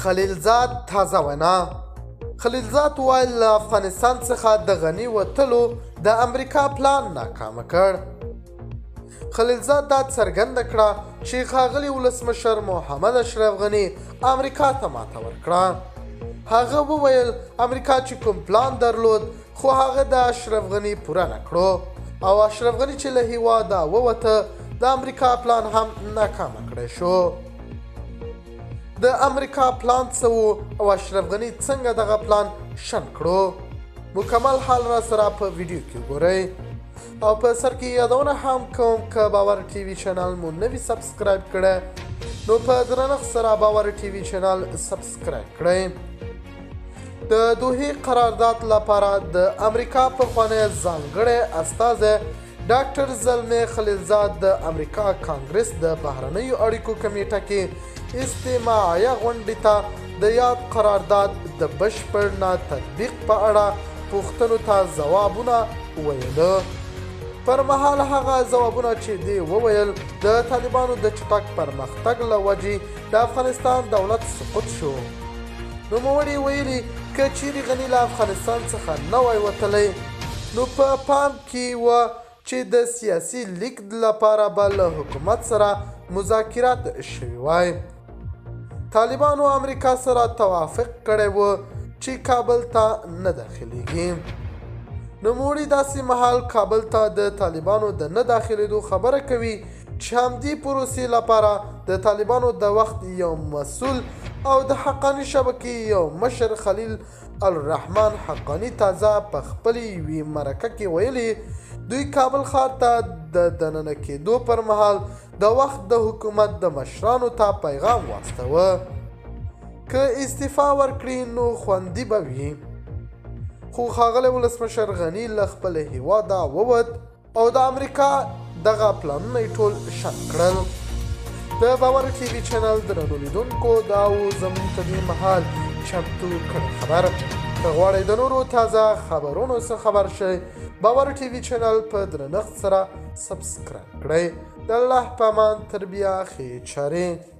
خلیلزاد تازه وینا. خلیلزاد ویل له افغانستان څخه د غني وتلو د امریکا پلان ناکامه کړ. خلیلزاد دا څرګنده کړه چې ښاغلي ولسمشر محمد اشرف غني امریکا ته ماته ورکړه. هغه وویل امریکا چې کوم پلان درلود خو هغه د اشرف غني پوره نه کړو او اشرف غني چې له هېواده ووته د امریکا پلان هم ناکامه کړی شو. د امریکا پلان څه و او اشرف غني څنګه دغه پلان شنډ کړو؟ مکمل حال را سره په ویډیو کې وګورئ. او په سر کې یادونه هم کوم که باور ټي وي چینل مو نه وي سبسکرایب کړی نو په درنښت سره باور ټي وي چینل سبسکرایب کړئ. د دوحې قرارداد لپاره د امریکا پخوانی ځانګړی استازی ډاکټر زلمي خلیلزاد د امریکا کانګرس د بهرنیو اړیکو کمیټه کې استماعیه غونډې ته د یاد قرارداد د بشپړ نه تطبیق په اړه پوښتنو ته ځوابونه وویله. پر مهال هغه ځوابونه چې دی وویل د طالبانو د چټک پرمختګ له وجې د افغانستان دولت سقوط شو. نوموړي ویلي که چیرې غني له افغانستان څخه نه وای وتلی نو په پام کې وه چې د سیاسي لیک لپاره به له حکومت سره مذاکرات شوي وای. طالبانو امریکا سره توافق کړی و چې کابل ته نه داخلیږي. نوموړي داسې مهال کابل ته د طالبانو د نه داخلېدو خبره کوي چې همدې پروسې لپاره د طالبانو د وخت یو مسؤل او د حقاني شبکې یو مشر خلیل الرحمن حقاني تازه په خپلې یوې مرکه کې ویلي دوی کابل ښار ته د دننه کېدو پر مهال د وخت د حکومت د مشرانو ته پیغام واستوه که استعفا ورکړي نو خوندي به وي. خو ښاغلی ولسمشر غني له خپل هېواده ووت او د امریکا دغه پلانونه یې ټول شنډ کړل. د باور ټي وي چینل درنو لیدونکو دا و زموږ ته دې مهال چمتو کړی خبر. که غواړئ د نورو تازه خبرونو څخه خبر شئ باور ټي وي چینل په درنښت سره سبسکرایب کړئ. د الله په امان تر بیا ښې چارې.